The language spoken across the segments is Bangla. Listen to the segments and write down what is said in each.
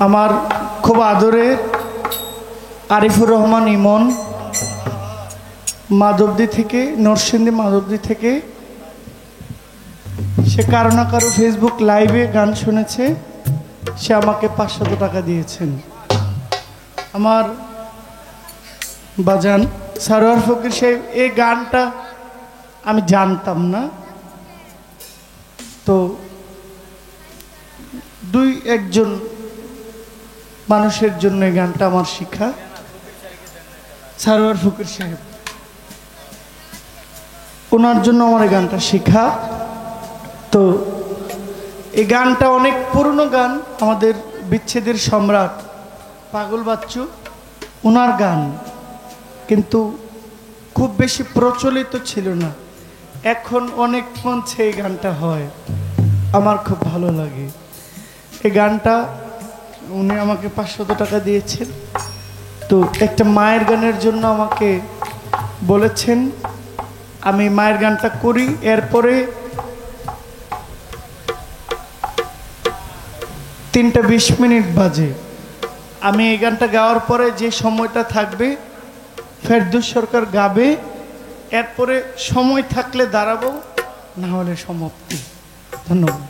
আমার খুব আদরের আরিফুর রহমান ইমন মাধবদী থেকে, নরসিংদী মাধবদী থেকে, সে কারো না কারো ফেসবুক লাইভে গান শুনেছে, সে আমাকে 500 টাকা দিয়েছেন। আমার বাজান সারোয়ার ফকির সাহেব, এই গানটা আমি জানতাম না, তো দুই একজন মানুষের জন্য এই গানটা আমার শিক্ষা। সারোয়ার ফকির সাহেব, ওনার জন্য আমার এই গানটা শিক্ষা। তো এই গানটা অনেক পুরনো গান, আমাদের বিচ্ছেদের সম্রাট পাগল বাচ্চু ওনার গান, কিন্তু খুব বেশি প্রচলিত ছিল না। এখন অনেক মঞ্চে এই গানটা হয়, আমার খুব ভালো লাগে। এই গানটা উনি আমাকে 500 টাকা দিয়েছেন। তো একটা মায়ের গানের জন্য আমাকে বলেছেন, আমি মায়ের গানটা করি। এরপরে 3:20 বাজে, আমি এই গানটা গাওয়ার পরে যে সময়টা থাকবে ফেরদৌস সরকার গাবে, এরপরে সময় থাকলে দাঁড়াবো, না হলে সমাপ্তি। ধন্যবাদ।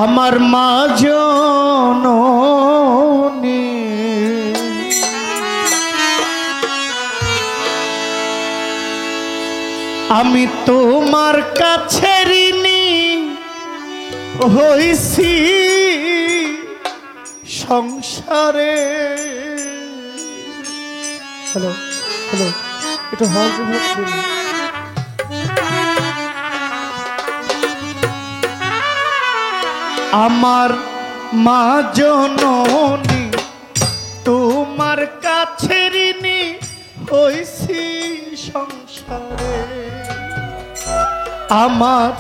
আমার মা জননী আমি তোমার কাছে ঋণী হইছি সংসারে। হ্যালো হ্যালো, একটু হল আমার মা জননী তোমার কাছে ঋণী হইছি সংসারে। আমার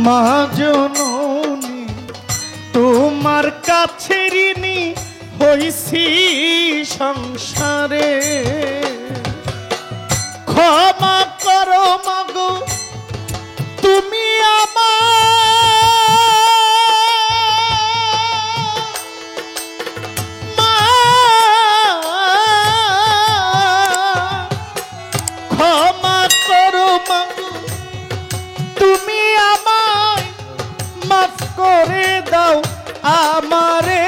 মা জননী তোমার কাছে ঋণী হইছি সংসারে। ক্ষমা করো মাগো তুমি আমার আমারে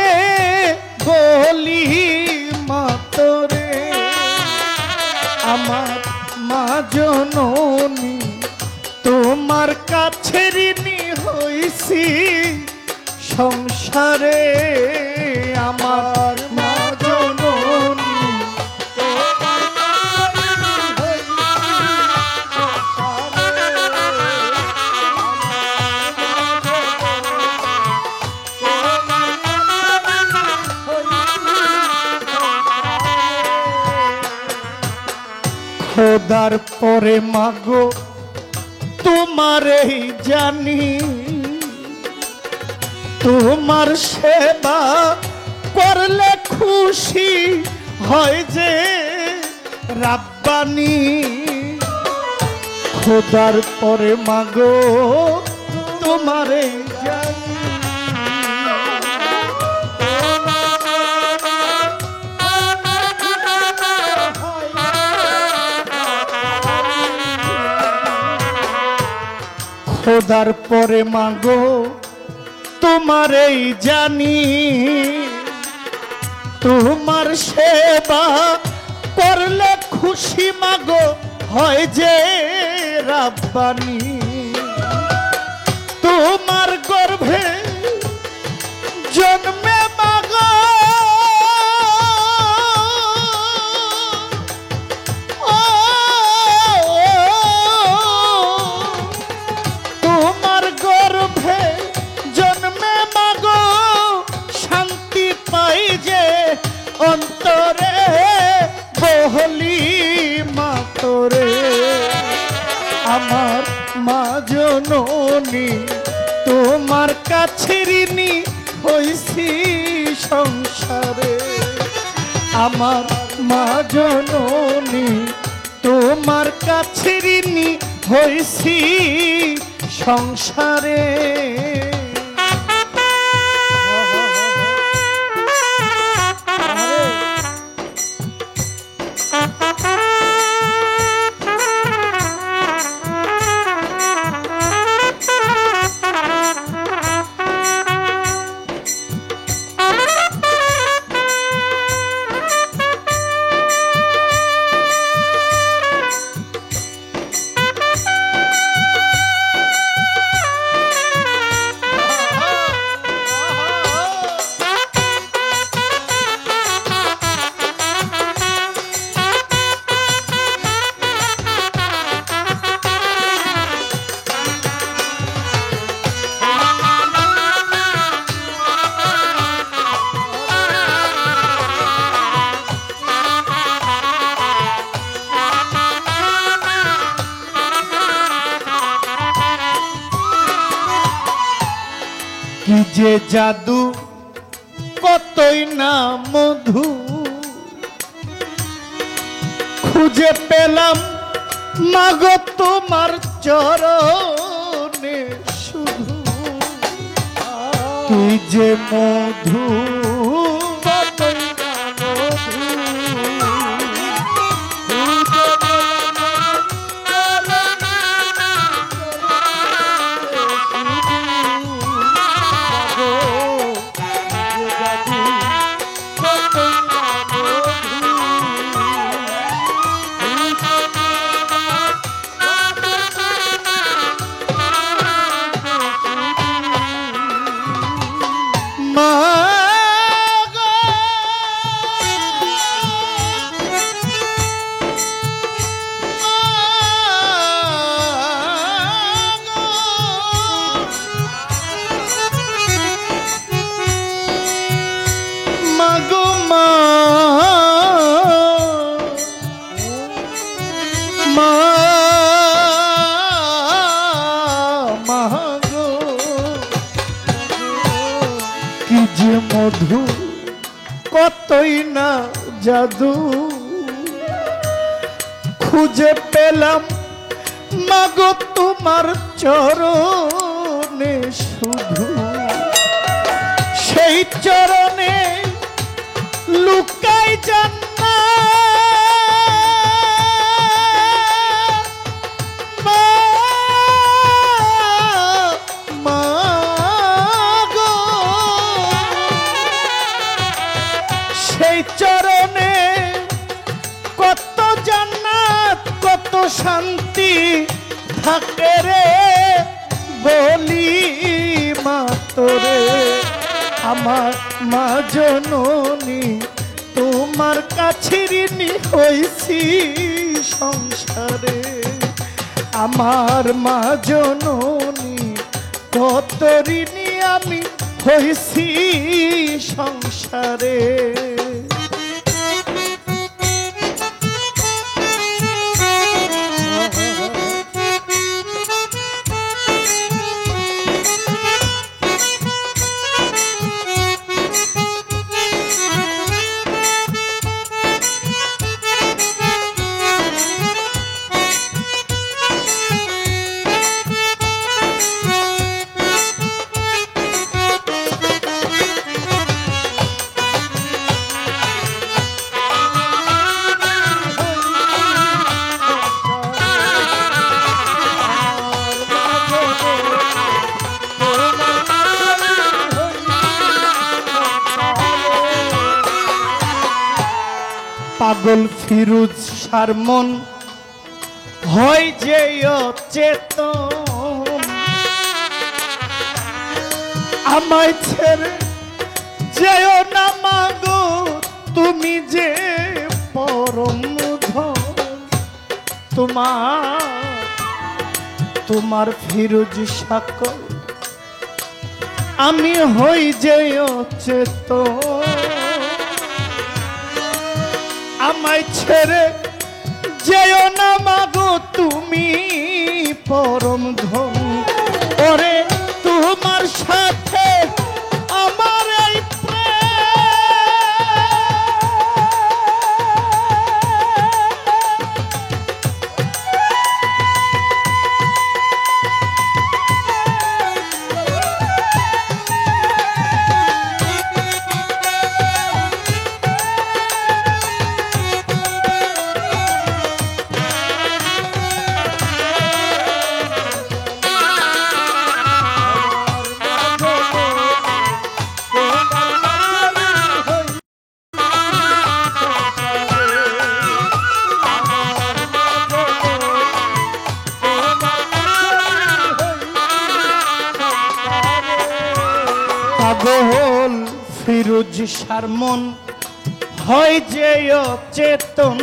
বলি মাতরে। আমার মা জননী তোমার কাছে ঋণী হইছি সংসারে। আমার মা জননী খোদার পরে মাগো তোমারই জানি, তোমার সেবা করলে খুশি হয় যে রাব্বানি। খোদার পরে মাগো তোমারই জানি, খোদার পরে মাগো তোমারই জানি, তোমার সেবা করলে খুশি মাগো হয় যে রাব্বানি। তোমার গর্ভে জন্মে মাগো অন্তরে বহলি মাতরে। রে আমার মা জননী তোমার কাছে ঋণী হইছি সংসারে আমার মা জননী তোমার কাছে ঋণী হইছি সংসারে কি যে জাদু কতই না মধু খুঁজে পেলাম মাগো তোমার চরণে শুধু কি যে মধু কতই না মধু কি যে মধু কতই না জাদু খুঁজে পেলাম মাগো তোমার চরণে শুধু সেই চরণে লুকাই সেই চরণে কত জান্নাত কত শান্তি থাকে রে বলি মা তোরে আমার মা জননী তোমার কাছে ঋণী হইছি সংসারে আমার মা জননী কত ঋণী আমি হইছি সংসারে পাগল ফিরুজ সারমন হয় যে অচেতন আমায় ছেড়ে যেও না মাগো তুমি যে পরম ধন তোমার ফিরুজ সকল আমি হই যে অচেতন আমায় ছেড়ে যেও না মাগো পাগল ফিরোজ শারমন হয় যে অচেতন,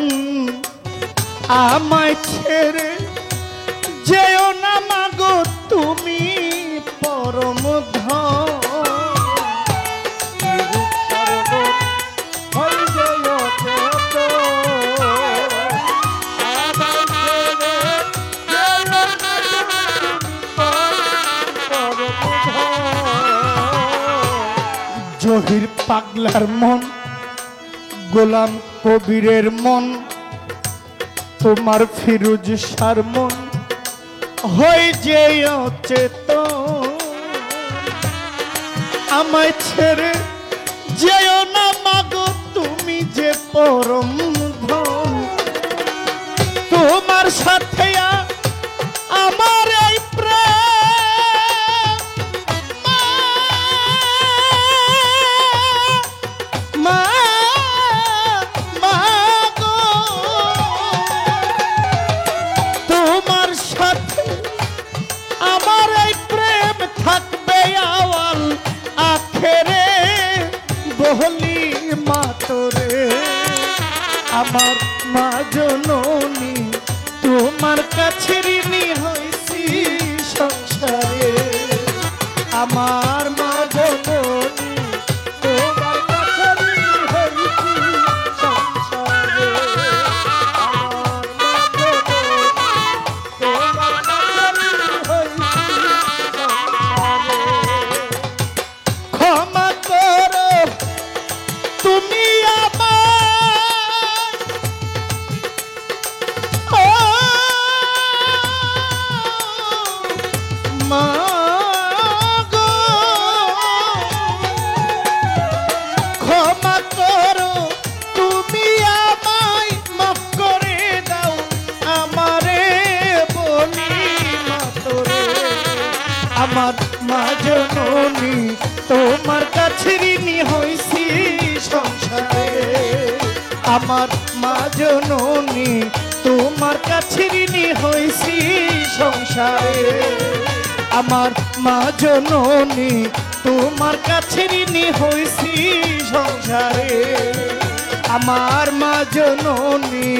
আমায় ছেড়ে যেও না মাগো তুমি পরম ধন। জহির পাগলার মন, গোলাম কবিরের মন, তোমার ফিরোজ শার মন হয় যে অচেতন, আমায় ছেড়ে যেও না মাগো তুমি যে পরম ধন। তোমার সাথে আমার এই বলি মা তোরে, আমার মা জননী তোমার কাছে ঋণী হইছি সংসারে। আমার মা জননী তোমার কাছে ঋণী হইছি সংসারে। আমার মা জননী তোমার কাছে ঋণী হইছি সংসারে। ক্ষমা করো তুমি আমায়, ও মা গো, ক্ষমা করো তুমি আমায়, মাফ করে দাও আমারে বলি মা তোরে। আমার মা জননী তোমার কাছে ঋণী হইছি সংসারে। আমার মা জননী তোমার কাছে ঋণী হইছি সংসারে। আমার মা জননী তোমার কাছে ঋণী হইছি সংসারে। আমার মা জননী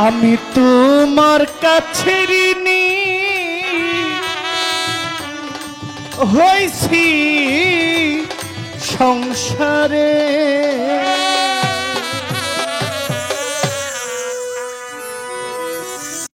আমি তোমার কাছে ঋণী হইছি সংসারে।